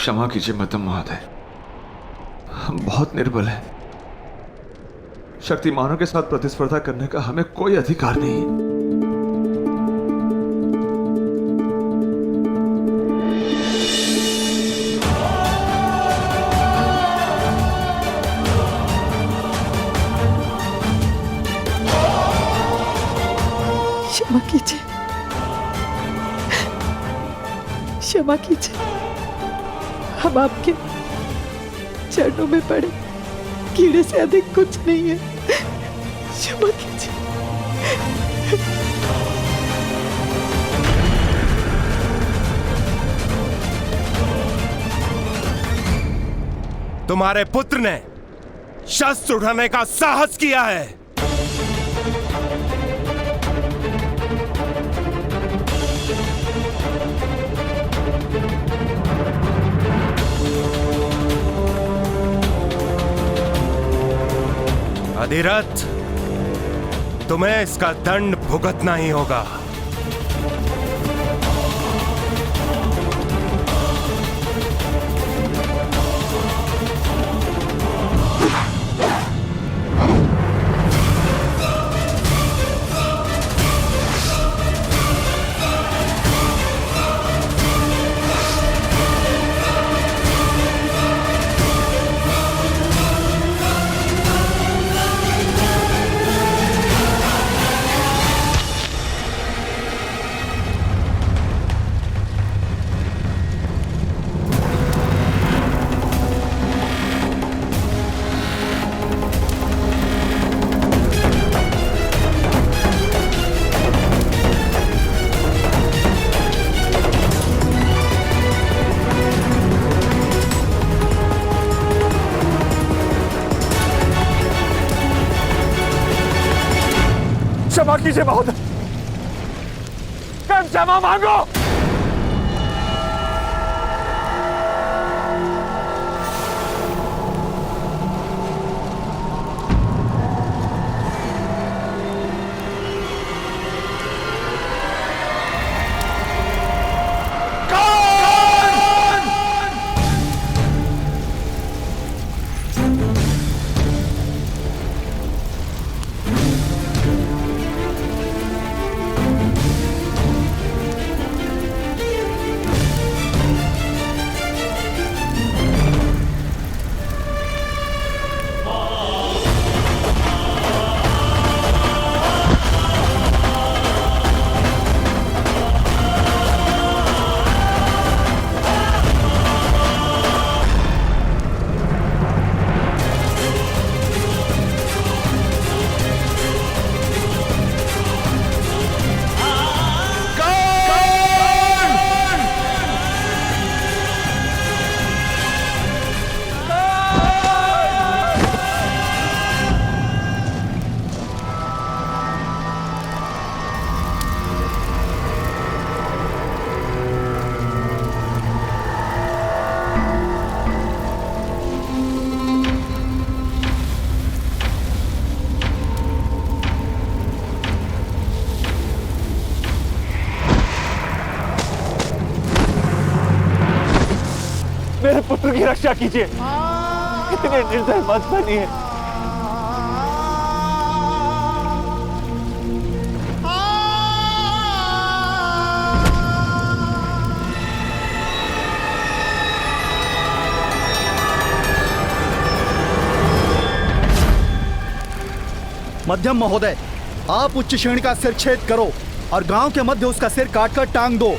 क्षमा कीजिए मध्यम महोदय, हम बहुत निर्बल हैं। शक्तिमानों के साथ प्रतिस्पर्धा करने का हमें कोई अधिकार नहीं है। क्षमा कीजिए, क्षमा कीजिए। हम आपके चरणों में पड़े कीड़े से अधिक कुछ नहीं है। क्षमा कीजिए। तुम्हारे पुत्र ने शस्त्र उठाने का साहस किया है। अधिरथ, तुम्हें इसका दंड भुगतना ही होगा। क्षमा कीजिए महोदय, क्षमा मांगो। मेरे पुत्र की रक्षा कीजिए, इतने निर्दय मत बनिए। मध्यम महोदय, आप उच्च श्रेणी का सिर छेद करो और गांव के मध्य उसका सिर काटकर टांग दो।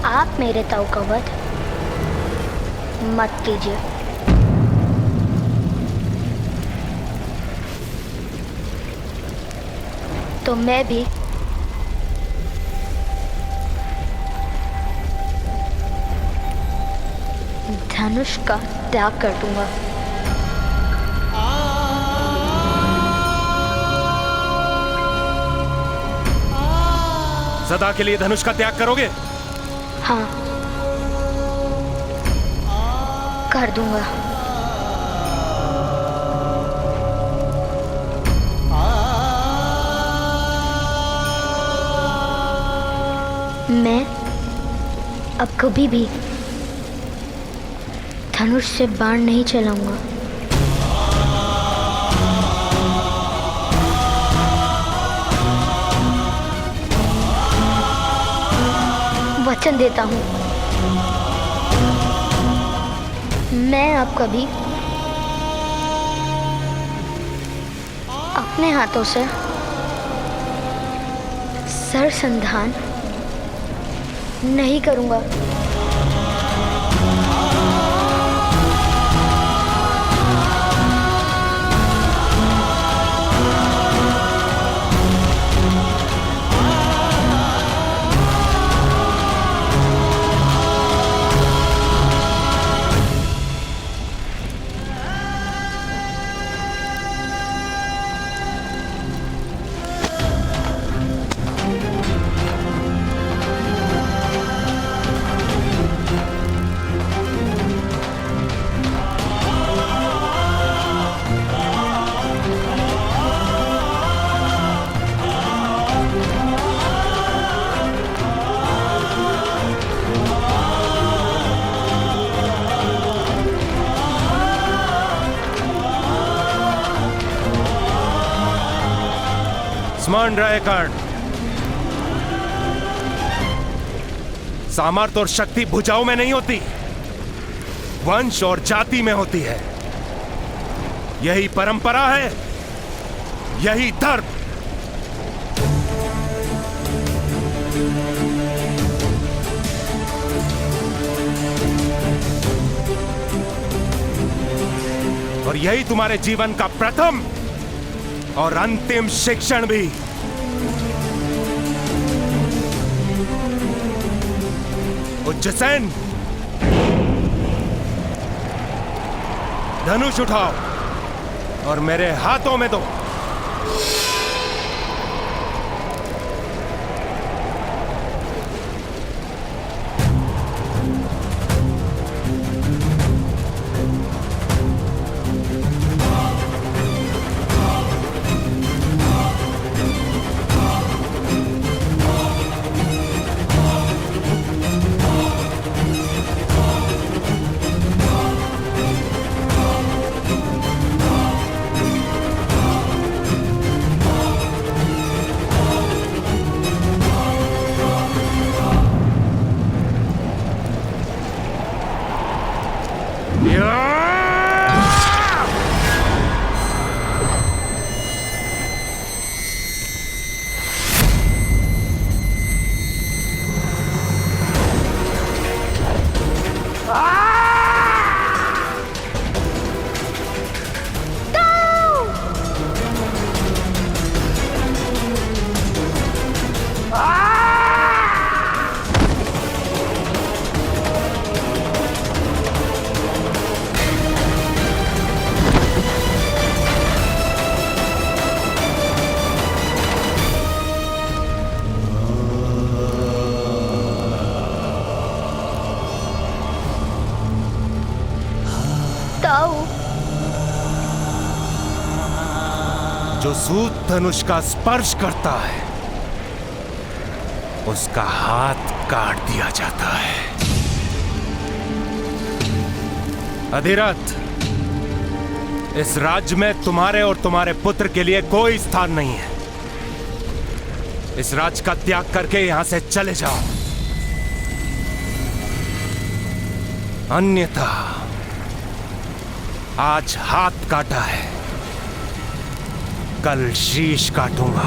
आप मेरे ताऊ का वध मत कीजिए। तो मैं भी धनुष का त्याग कर दूंगा। सदा के लिए धनुष का त्याग करोगे? हाँ, कर दूंगा। मैं अब कभी भी धनुष से बाण नहीं चलाऊंगा। वचन देता हूं, मैं अब कभी अपने हाथों से सरसंधान नहीं करूंगा। स्मरण रहे कर्ण, सामर्थ्य और शक्ति भुजाओं में नहीं होती, वंश और जाति में होती है। यही परंपरा है, यही धर्म। और यही तुम्हारे जीवन का प्रथम और अंतिम शिक्षण भी। उच्चसेन, धनुष उठाओ और मेरे हाथों में दो। जो सूत धनुष का स्पर्श करता है उसका हाथ काट दिया जाता है। अधिरथ, इस राज्य में तुम्हारे और तुम्हारे पुत्र के लिए कोई स्थान नहीं है। इस राज्य का त्याग करके यहां से चले जाओ, अन्यथा आज हाथ काटा है, कल शीश काटूंगा।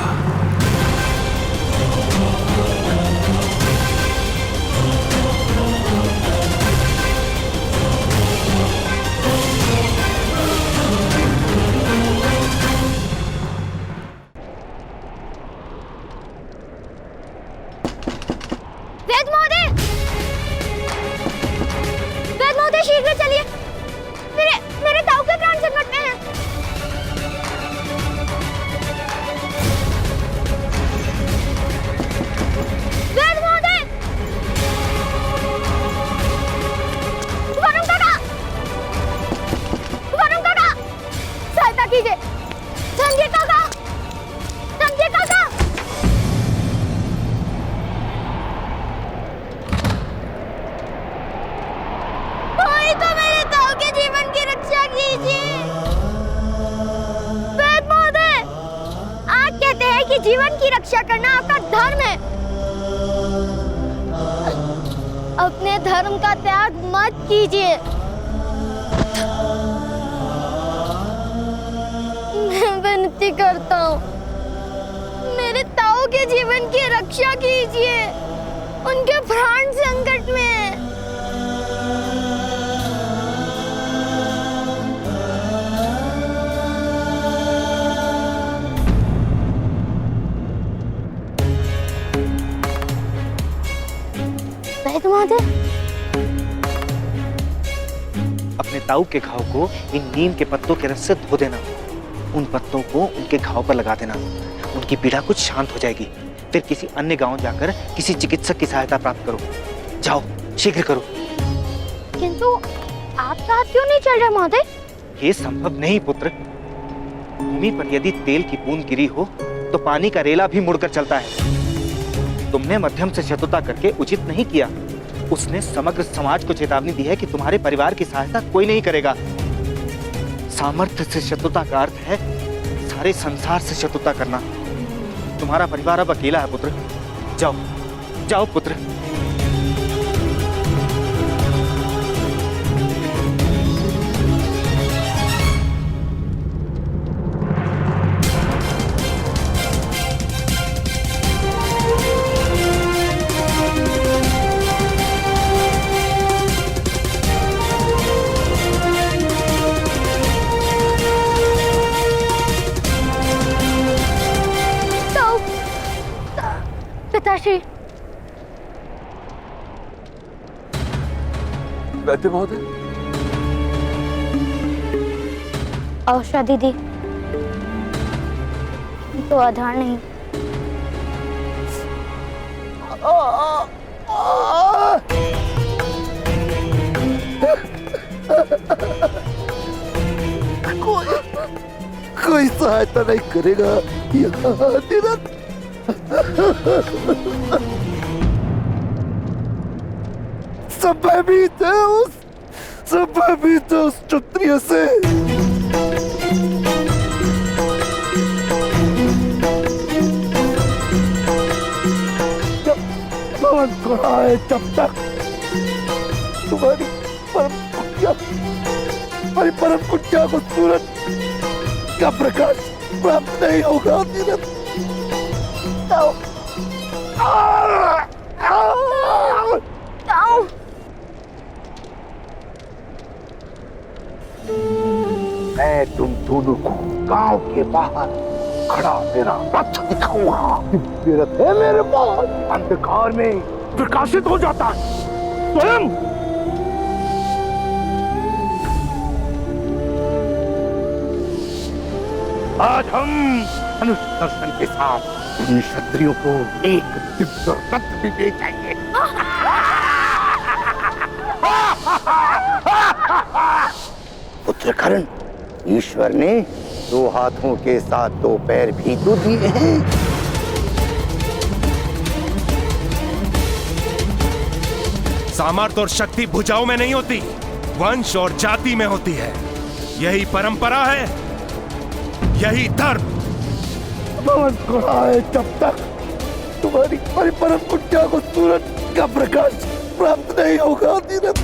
रक्षा कीजिए। वेद महोदय, आप कहते हैं कि जीवन की रक्षा करना आपका धर्म है। अपने धर्म का त्याग मत कीजिए। मैं विनती करता हूँ, मेरे ताऊ के जीवन की रक्षा कीजिए। उनके प्राण संकट में हैं। वैद्य महोदय, अपने ताऊ के घाव को इन नीम के पत्तों के रस से धो देना। उन पत्तों को उनके घाव पर लगा देना। उनकी पीड़ा कुछ शांत हो जाएगी। फिर किसी अन्य गांव जाकर किसी चिकित्सक की सहायता प्राप्त करो। जाओ, शीघ्र करो। किंतु आप साथ क्यों नहीं चल रहे महोदय? ये संभव नहीं पुत्र। भूमि पर यदि तेल की बूंद गिरी हो तो पानी का रेला भी मुड़कर चलता है। तुमने मध्यम से शत्रुता करके उचित नहीं किया। उसने समग्र समाज को चेतावनी दी है कि तुम्हारे परिवार की सहायता कोई नहीं करेगा। सामर्थ्य से शत्रुता का अर्थ है सारे संसार से शत्रुता करना। तुम्हारा परिवार अब अकेला है पुत्र। जाओ, जाओ पुत्र। पिताश्री, वैद्य महोदय, औषधि दी तो आधार नहीं। कोई सहायता नहीं करेगा यहाँ निरंतर। संभवित उस क्षत्रिय से जब भवन खड़ा है, जब तक तुम्हारी परम कुटिया को सूरज का प्रकाश प्राप्त नहीं होगा। मैं तुम दोनों को गांव के बाहर खड़ा मेरा रथ दिखाऊंगा। दिव्य रथ है मेरे पास, अंधकार में प्रकाशित हो जाता है स्वयं। आज हम धनुष दर्शन के साथ इन क्षत्रियों को एक दिव्य रथ भी दे जाएंगे। पुत्र कर्ण, ईश्वर ने 2 हाथों के साथ 2 पैर भी तो दिए हैं। सामर्थ्य और शक्ति भुजाओं में नहीं होती, वंश और जाति में होती है। यही परंपरा है, यही धर्म। भवन खड़ा है जब तक तुम्हारी परम कुटिया को सूरज का प्रकाश प्राप्त नहीं होगा। धीरज,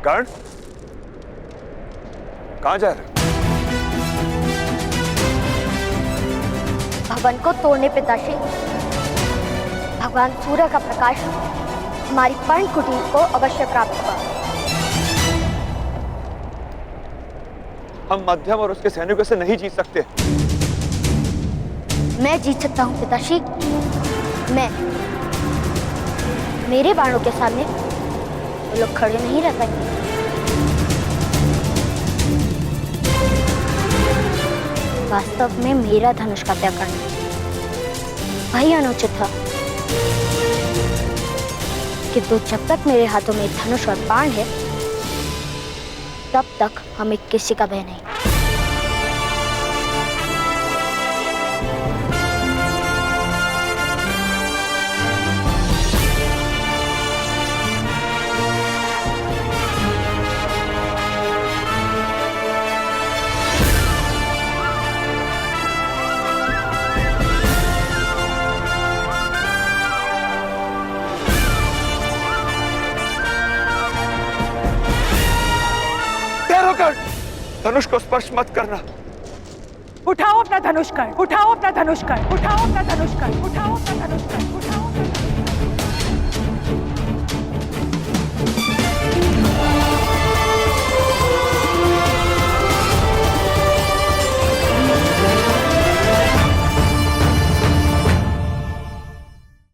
कर्ण, कहां जा रहे? भवन को तोड़ने पिताश्री। भगवान सूर्य का प्रकाश हमारी पर्ण कुटीर को अवश्य प्राप्त होगा। हम मध्यम और उसके सैनिकों से नहीं जीत सकते। मैं जीत सकता हूँ पिताश्री। मैं मेरे बाणों के सामने वो लोग खड़े नहीं रह सकते। वास्तव में मेरा धनुष का त्याग करना वही अनुचित था, किंतु जब तक मेरे हाथों में धनुष और बाण है तब तक हमें किसी का भय नहीं। धनुष को स्पर्श मत करना। उठाओ अपना धनुष कर, उठाओ अपना धनुष कर, उठाओ अपना धनुष कर, उठाओ अपना धनुष कर, उठाओ।